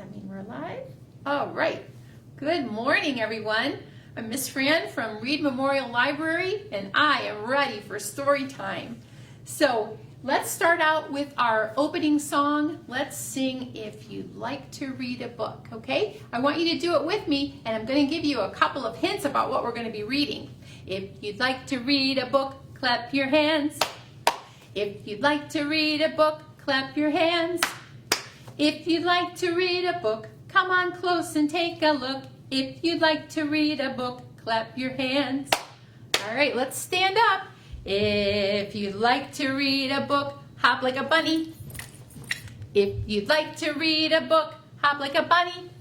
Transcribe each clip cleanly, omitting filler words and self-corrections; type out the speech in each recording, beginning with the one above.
that mean we're live? All right. Good morning, everyone. I'm Miss Fran from Reed Memorial Library, and I am ready for story time. So let's start out with our opening song. Let's sing If You'd Like to Read a Book, okay? I want you to do it with me, and I'm going to give you a couple of hints about what we're going to be reading. If you'd like to read a book, clap your hands. If you'd like to read a book, clap your hands. If you'd like to read a book, come on close and take a look. If you'd like to read a book, clap your hands. All right, let's stand up. If you'd like to read a book, hop like a bunny. If you'd like to read a book, hop like a bunny.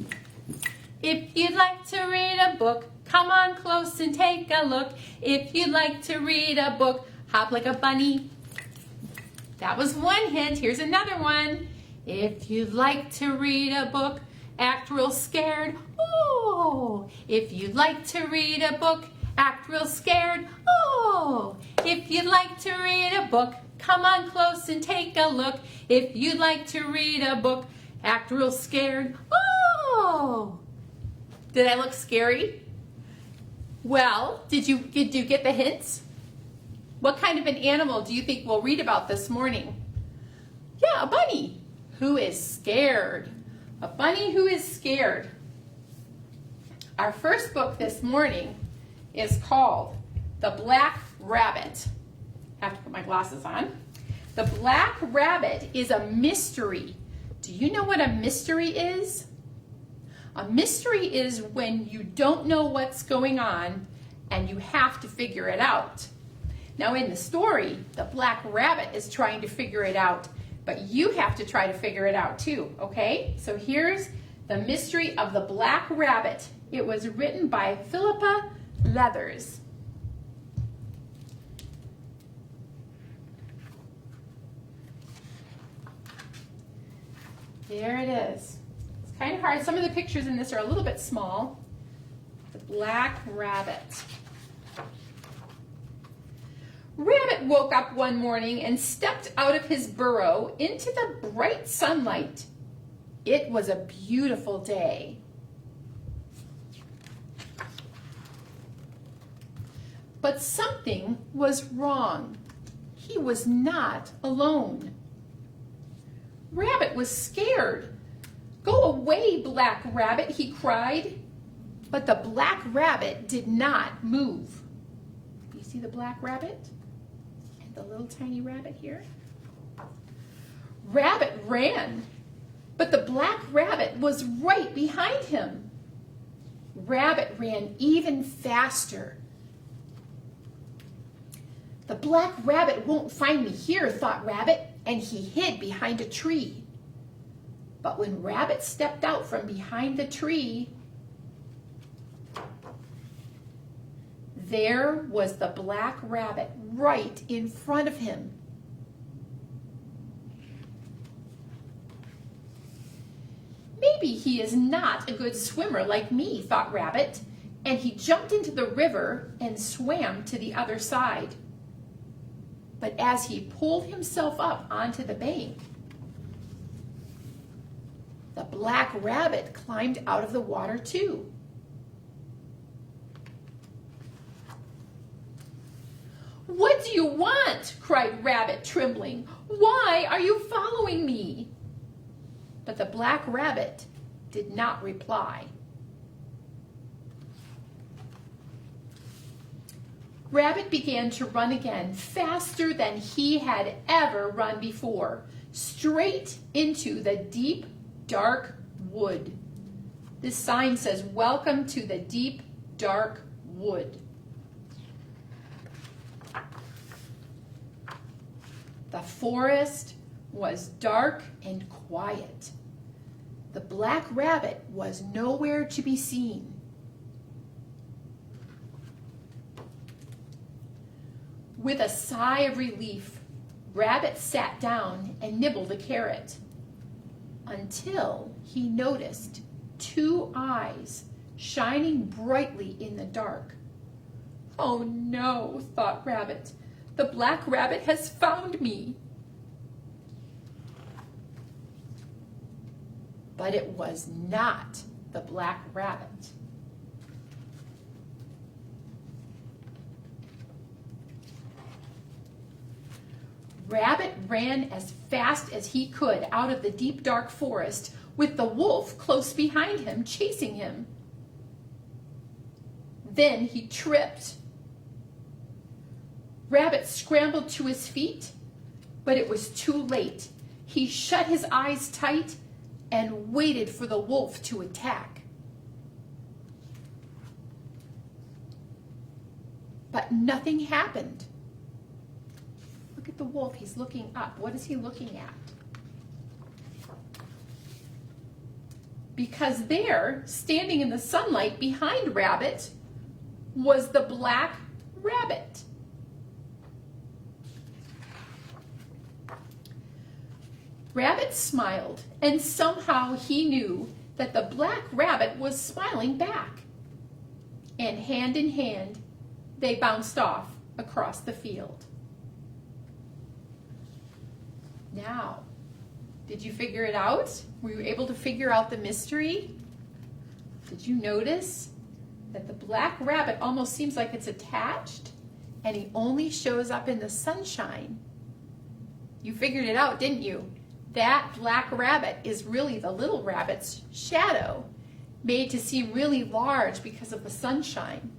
If you'd like to read a book, come on close and take a look. If you'd like to read a book, hop like a bunny. That was one hint. Here's another one. If you'd like to read a book, act real scared. Oh! If you'd like to read a book, act real scared. Oh! If you'd like to read a book, come on close and take a look. If you'd like to read a book, act real scared. Oh! Did I look scary? Well, did you get the hints? What kind of an animal do you think we'll read about this morning? Yeah, a bunny who is scared. A bunny who is scared. Our first book this morning is called The Black Rabbit. I have to put my glasses on. The Black Rabbit is a mystery. Do you know what a mystery is? A mystery is when you don't know what's going on and you have to figure it out. Now in the story, the Black Rabbit is trying to figure it out, but you have to try to figure it out too, okay? So here's The Mystery of the Black Rabbit. It was written by Philippa Leathers. There it is. It's kind of hard. Some of the pictures in this are a little bit small. The Black Rabbit. Rabbit woke up one morning and stepped out of his burrow into the bright sunlight. It was a beautiful day. But something was wrong. He was not alone. Rabbit was scared. "Go away, Black Rabbit," he cried. But the Black Rabbit did not move. You see the Black Rabbit? The little tiny rabbit here. Rabbit ran, but the Black Rabbit was right behind him. Rabbit ran even faster. The Black Rabbit won't find me here, thought Rabbit, and he hid behind a tree. But when Rabbit stepped out from behind the tree, there was the Black Rabbit right in front of him. Maybe he is not a good swimmer like me, thought Rabbit, and he jumped into the river and swam to the other side. But as he pulled himself up onto the bank, the Black Rabbit climbed out of the water too. "What do you want?" cried Rabbit, trembling. "Why are you following me?" But the Black Rabbit did not reply. Rabbit began to run again, faster than he had ever run before, straight into the deep, dark wood. This sign says, "Welcome to the deep, dark wood." The forest was dark and quiet. The Black Rabbit was nowhere to be seen. With a sigh of relief, Rabbit sat down and nibbled a carrot until he noticed two eyes shining brightly in the dark. "Oh no," thought Rabbit. "The Black Rabbit has found me." but it was not the black rabbit. Rabbit ran as fast as he could out of the deep dark forest, with the wolf close behind him, chasing him. Then he tripped. Rabbit scrambled to his feet, but it was too late. He shut his eyes tight and waited for the wolf to attack. But nothing happened. Look at the wolf, he's looking up. What is he looking at? Because there, standing in the sunlight behind Rabbit, was the black rabbit. Rabbit smiled, and somehow he knew that the black rabbit was smiling back. And hand in hand, they bounced off across the field. Now, did you figure it out? Were you able to figure out the mystery? Did you notice that the black rabbit almost seems like it's attached and he only shows up in the sunshine? You figured it out, didn't you? That black rabbit is really the little rabbit's shadow, made to seem really large because of the sunshine.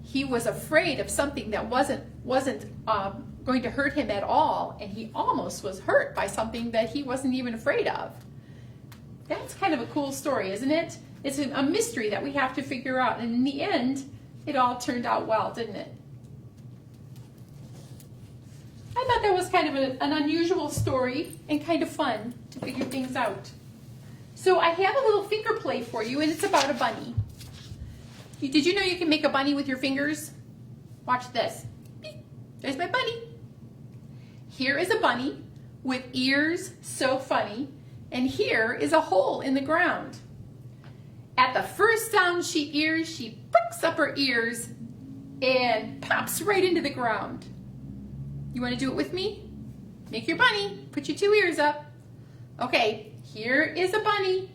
He was afraid of something that wasn't going to hurt him at all, and he almost was hurt by something that he wasn't even afraid of. That's kind of a cool story, isn't it? It's a mystery that we have to figure out, and in the end, it all turned out well, didn't it? I thought that was kind of an unusual story and kind of fun to figure things out. So I have a little finger play for you, and it's about a bunny. Did you know you can make a bunny with your fingers? Watch this. There's my bunny. Here is a bunny with ears so funny, and here is a hole in the ground. At the first sound she hears, she pricks up her ears and pops right into the ground. You want to do it with me? Make your bunny. Put your two ears up. Okay, here is a bunny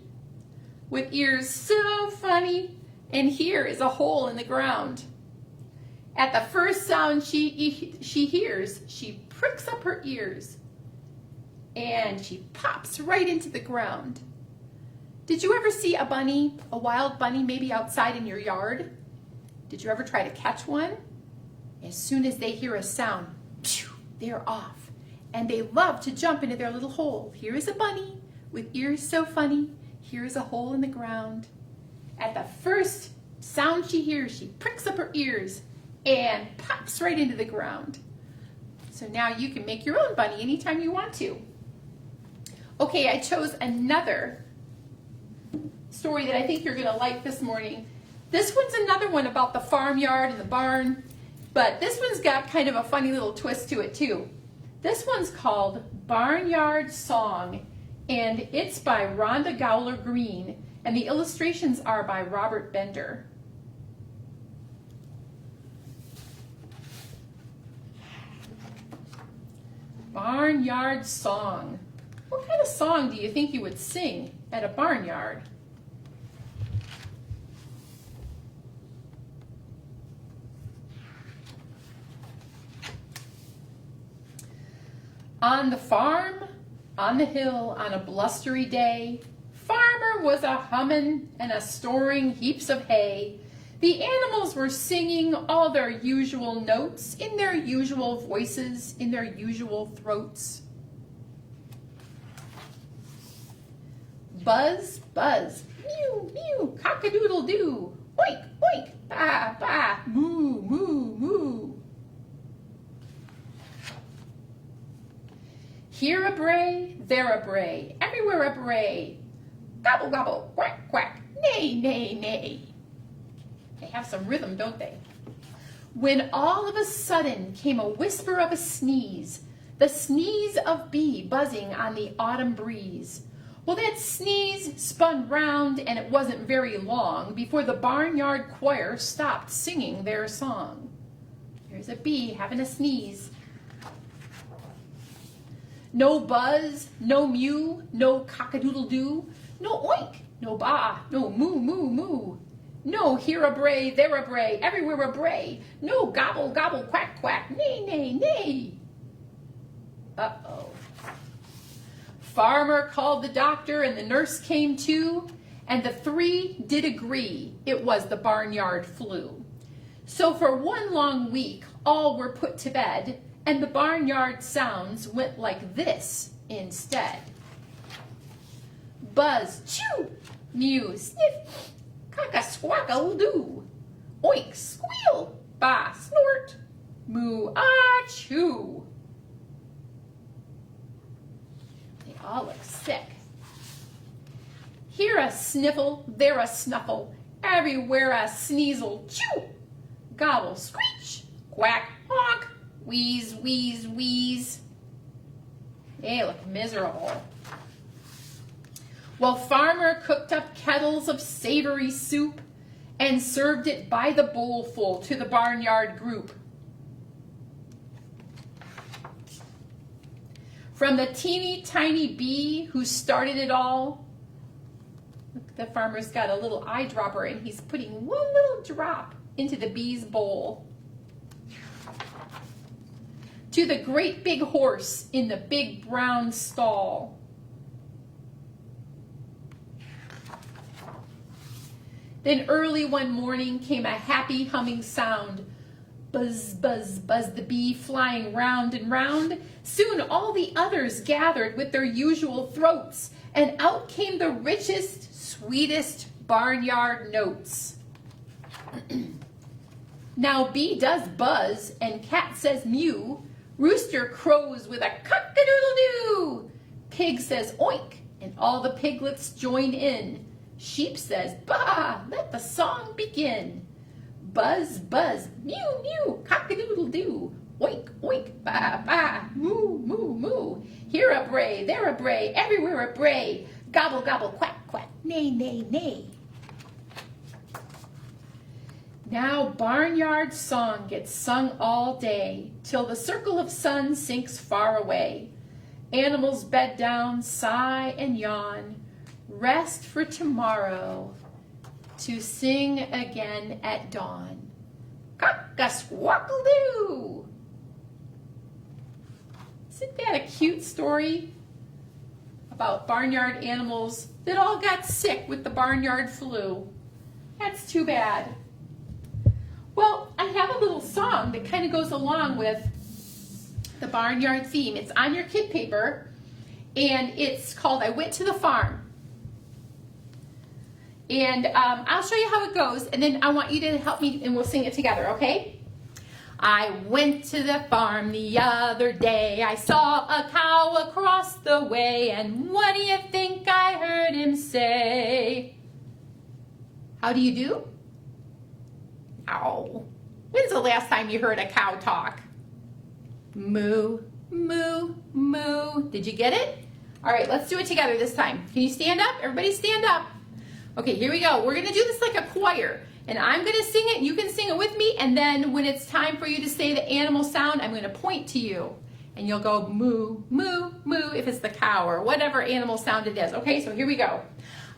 with ears so funny, and here is a hole in the ground. At the first sound she hears, she pricks up her ears and she pops right into the ground. Did you ever see a bunny, a wild bunny, maybe outside in your yard? Did you ever try to catch one? As soon as they hear a sound, they're off, and they love to jump into their little hole. Here is a bunny with ears so funny. Here is a hole in the ground. At the first sound she hears, she pricks up her ears and pops right into the ground. So now you can make your own bunny anytime you want to. Okay, I chose another story that I think you're going to like this morning. This one's another one about the farmyard and the barn, but this one's got kind of a funny little twist to it too. This one's called Barnyard Song, and it's by Rhonda Gowler Green, and the illustrations are by Robert Bender. Barnyard Song. What kind of song do you think you would sing at a barnyard? On the farm, on the hill, on a blustery day, farmer was a hummin' and a storing heaps of hay. The animals were singing all their usual notes in their usual voices, in their usual throats. Buzz, buzz, mew, mew, cock-a-doodle-doo, oink, oink, ba, ba, moo, moo, moo. Here a bray, there a bray, everywhere a bray. Gobble, gobble, quack, quack, neigh, neigh, neigh. They have some rhythm, don't they? When all of a sudden came a whisper of a sneeze, the sneeze of bee buzzing on the autumn breeze. Well, that sneeze spun round, and it wasn't very long before the barnyard choir stopped singing their song. Here's a bee having a sneeze. No buzz, no mew, no cock-a-doodle-doo, no oink, no baa, no moo, moo, moo. No here a bray, there a bray, everywhere a bray. No gobble, gobble, quack, quack, nay, nay, nay. Uh-oh. Farmer called the doctor and the nurse came too, and the three did agree it was the barnyard flu. So for one long week, all were put to bed, and the barnyard sounds went like this instead. Buzz, chew, mew, sniff, cock-a-squack-a-doo, oink, squeal, baa, snort, moo, ah, chew. They all look sick. Here a sniffle, there a snuffle, everywhere a sneezle, chew, gobble, screech, quack, honk, wheeze, wheeze, wheeze. They look miserable. Well, Farmer cooked up kettles of savory soup and served it by the bowlful to the barnyard group. From the teeny tiny bee who started it all, look, the farmer's got a little eyedropper and he's putting one little drop into the bee's bowl. To the great big horse in the big brown stall. Then early one morning came a happy humming sound. Buzz, buzz, buzz the bee flying round and round. Soon all the others gathered with their usual throats, and out came the richest, sweetest barnyard notes. Now bee does buzz, and cat says mew. Rooster crows with a cock-a-doodle-doo. Pig says oink, and all the piglets join in. Sheep says baa, let the song begin. Buzz, buzz, mew, mew, cock-a-doodle-doo. Oink, oink, baa, baa, moo, moo, moo. Here a bray, there a bray, everywhere a bray. Gobble, gobble, quack, quack, nay, nay, nay. Now barnyard song gets sung all day, till the circle of sun sinks far away. Animals bed down, sigh and yawn, rest for tomorrow, to sing again at dawn. Cock-a-squackle-doo! Isn't that a cute story about barnyard animals that all got sick with the barnyard flu? That's too bad. Well, I have a little song that kind of goes along with the barnyard theme. It's on your kid paper, and it's called I Went to the Farm. And I'll show you how it goes, and then I want you to help me, and we'll sing it together, okay? I went to the farm the other day. I saw a cow across the way, and what do you think I heard him say? How do you do? Ow. When's the last time you heard a cow talk? Moo, moo, moo. Did you get it? All right, let's do it together this time. Can you stand up? Everybody stand up. Okay, here we go. We're going to do this like a choir, and I'm going to sing it, and you can sing it with me, and then when it's time for you to say the animal sound, I'm going to point to you, and you'll go moo, moo, moo if it's the cow or whatever animal sound it is. Okay, so here we go.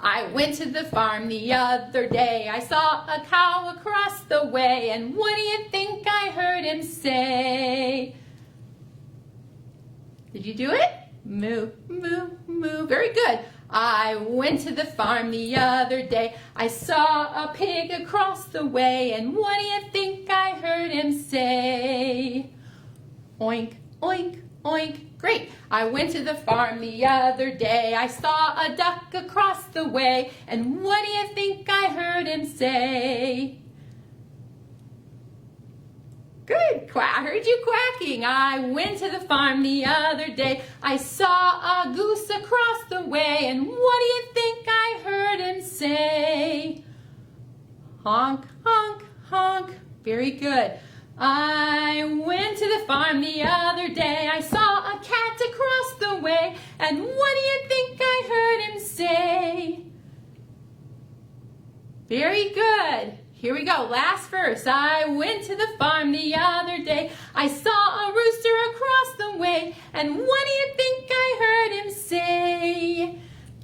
I went to the farm the other day. I saw a cow across the way, and what do you think I heard him say? Did you do it? Moo, moo, moo. Very good. I went to the farm the other day. I saw a pig across the way, and what do you think I heard him say? Oink, oink, oink. Great. I went to the farm the other day. I saw a duck across the way, and what do you think I heard him say? Good. I heard you quacking. I went to the farm the other day. I saw a goose across the way, and what do you think I heard him say? Honk, honk, honk. Very good. I went to the farm the other day. I saw a cat across the way, and what do you think I heard him say? Very good. Here we go, last verse. I went to the farm the other day. I saw a rooster across the way. And what do you think I heard him say?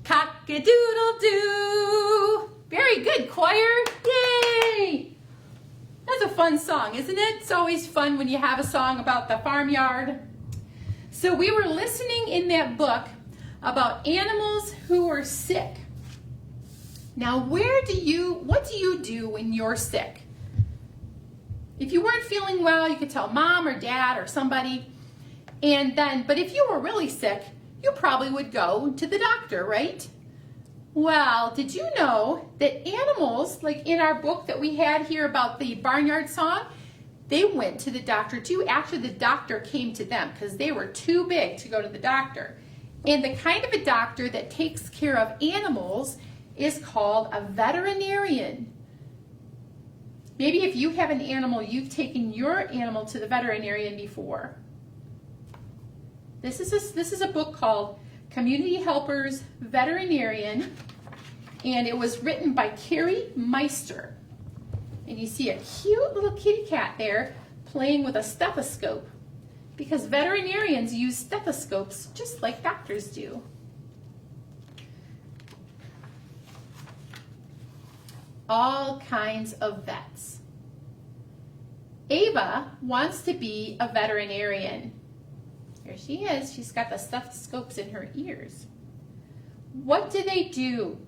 Cock-a-doodle-doo. Very good, choir. Yay! That's a fun song, isn't it? It's always fun when you have a song about the farmyard. So we were listening in that book about animals who are sick. Now, what do you do when you're sick? If you weren't feeling well, you could tell mom or dad or somebody. But if you were really sick, you probably would go to the doctor, right? Well, did you know that animals, like in our book that we had here about the barnyard song, they went to the doctor too after the doctor came to them because they were too big to go to the doctor. And the kind of a doctor that takes care of animals is called a veterinarian. Maybe if you have an animal, you've taken your animal to the veterinarian before. This is a book called Community Helpers Veterinarian, and it was written by Carrie Meister. And you see a cute little kitty cat there playing with a stethoscope because veterinarians use stethoscopes just like doctors do. All kinds of vets. Ava wants to be a veterinarian. Here she is. She's got the stethoscopes in her ears. What do they do?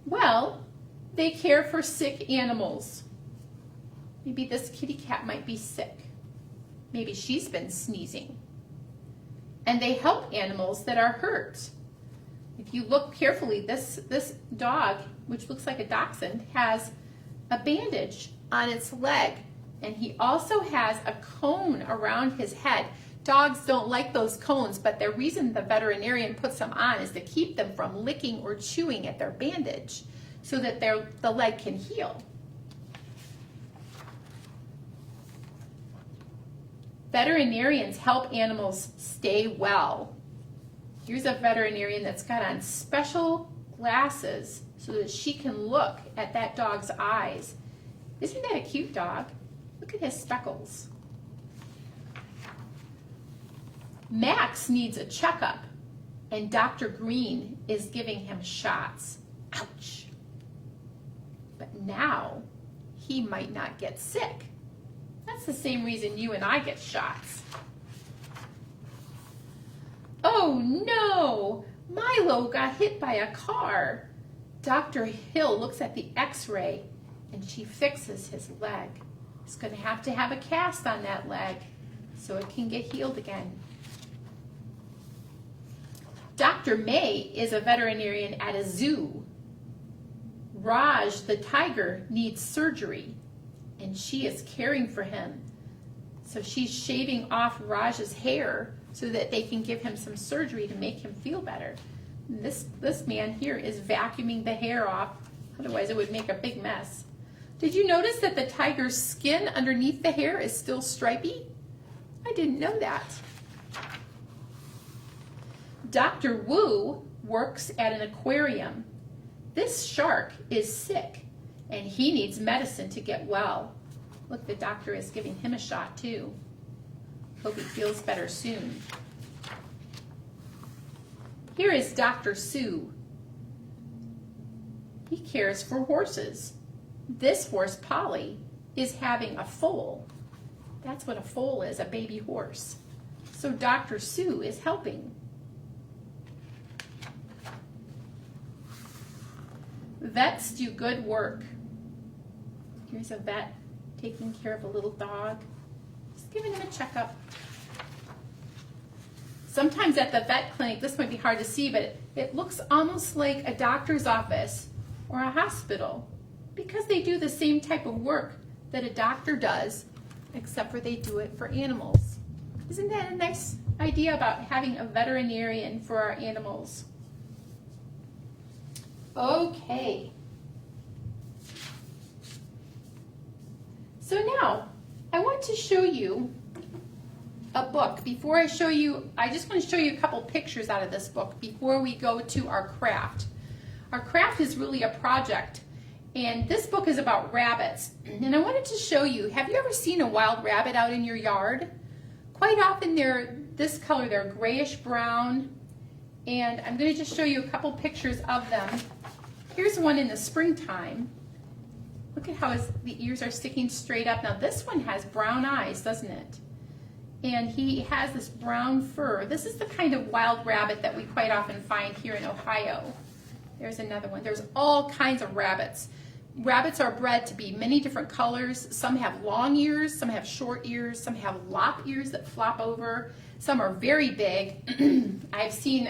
Well, they care for sick animals. Maybe this kitty cat might be sick. Maybe she's been sneezing. And they help animals that are hurt. If you look carefully, this dog, which looks like a dachshund, has a bandage on its leg. And he also has a cone around his head. Dogs don't like those cones, but the reason the veterinarian puts them on is to keep them from licking or chewing at their bandage so that the leg can heal. Veterinarians help animals stay well. Here's a veterinarian that's got on special glasses so that she can look at that dog's eyes. Isn't that a cute dog? Look at his speckles. Max needs a checkup, and Dr. Green is giving him shots. Ouch. But now he might not get sick. That's the same reason you and I get shots. Oh no! Milo got hit by a car. Dr. Hill looks at the x-ray and she fixes his leg. He's going to have a cast on that leg so it can get healed again. Dr. May is a veterinarian at a zoo. Raj, the tiger, needs surgery, and she is caring for him. So she's shaving off Raj's hair so that they can give him some surgery to make him feel better. And this man here is vacuuming the hair off, otherwise it would make a big mess. Did you notice that the tiger's skin underneath the hair is still stripy? I didn't know that. Dr. Wu works at an aquarium. This shark is sick and he needs medicine to get well. Look, the doctor is giving him a shot too. Hope he feels better soon. Here is Dr. Sue. He cares for horses. This horse, Polly, is having a foal. That's what a foal is, a baby horse. So Dr. Sue is helping. Vets do good work. Here's a vet taking care of a little dog. Just giving him a checkup. Sometimes at the vet clinic, this might be hard to see, but it looks almost like a doctor's office or a hospital because they do the same type of work that a doctor does, except for they do it for animals. Isn't that a nice idea about having a veterinarian for our animals? Okay. So now, I want to show you a book. Before I show you, I just want to show you a couple pictures out of this book before we go to our craft. Our craft is really a project, and this book is about rabbits. And I wanted to show you, have you ever seen a wild rabbit out in your yard? Quite often they're this color, they're grayish brown, and I'm going to just show you a couple pictures of them. Here's one in the springtime. Look at how the ears are sticking straight up. Now this one has brown eyes, doesn't it? And he has this brown fur. This is the kind of wild rabbit that we quite often find here in Ohio. There's another one. There's all kinds of rabbits. Rabbits are bred to be many different colors. Some have long ears, some have short ears, some have lop ears that flop over. Some are very big. I've seen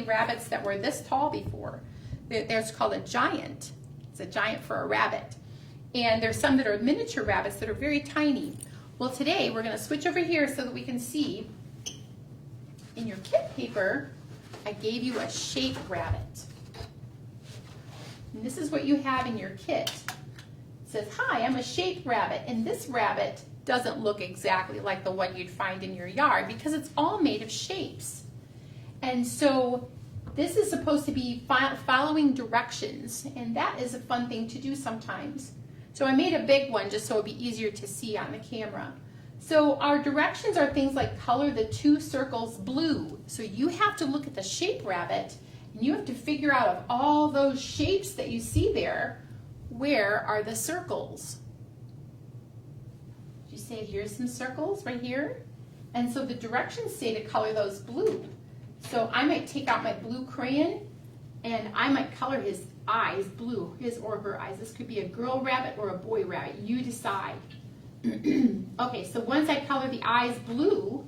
rabbits that were this tall before. There's called a giant. It's a giant for a rabbit. And there's some that are miniature rabbits that are very tiny. Well, today we're going to switch over here so that we can see. In your kit paper, I gave you a shape rabbit. And this is what you have in your kit. It says, "Hi, I'm a shaped rabbit," and this rabbit doesn't look exactly like the one you'd find in your yard because it's all made of shapes. And so this is supposed to be following directions, and that is a fun thing to do sometimes. So I made a big one just so it'd be easier to see on the camera. So our directions are things like color the 2 circles blue. So you have to look at the shape rabbit and you have to figure out of all those shapes that you see there, where are the circles? Did you say here's some circles right here? And so the directions say to color those blue. So I might take out my blue crayon and I might color his eyes blue, his or her eyes. This could be a girl rabbit or a boy rabbit. You decide. Okay, so once I color the eyes blue,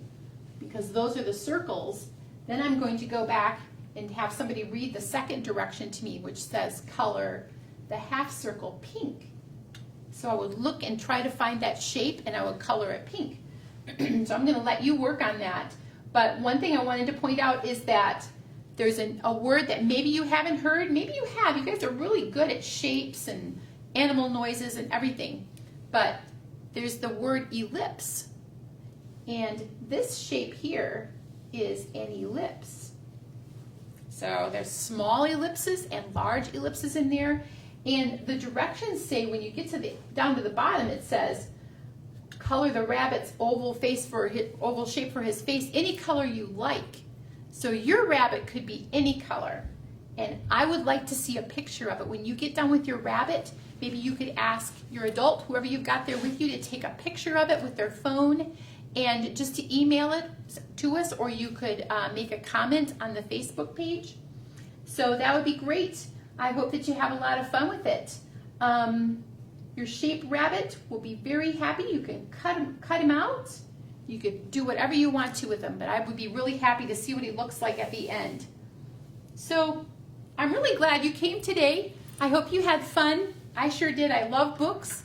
because those are the circles, then I'm going to go back and have somebody read the second direction to me, which says color the half circle pink. So I would look and try to find that shape and I would color it pink. So I'm going to let you work on that. But one thing I wanted to point out is that there's a word that maybe you haven't heard. Maybe you have. You guys are really good at shapes and animal noises and everything. But there's the word ellipse. And this shape here is an ellipse. So there's small ellipses and large ellipses in there. And the directions say when you get to down to the bottom, it says, color the rabbit's oval shape for his face any color you like. So your rabbit could be any color. And I would like to see a picture of it. When you get done with your rabbit, maybe you could ask your adult, whoever you've got there with you, to take a picture of it with their phone and just to email it to us, or you could make a comment on the Facebook page. So that would be great. I hope that you have a lot of fun with it. Your shaped rabbit will be very happy. You can cut him out. You could do whatever you want to with him, but I would be really happy to see what he looks like at the end. So I'm really glad you came today. I hope you had fun. I sure did. I love books.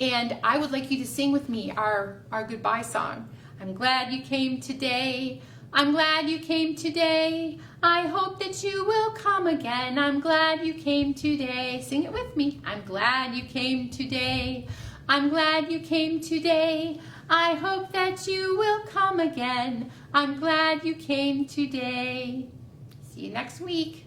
And I would like you to sing with me our goodbye song. I'm glad you came today. I'm glad you came today. I hope that you will come again. I'm glad you came today. Sing it with me. I'm glad you came today. I'm glad you came today. I hope that you will come again. I'm glad you came today. See you next week.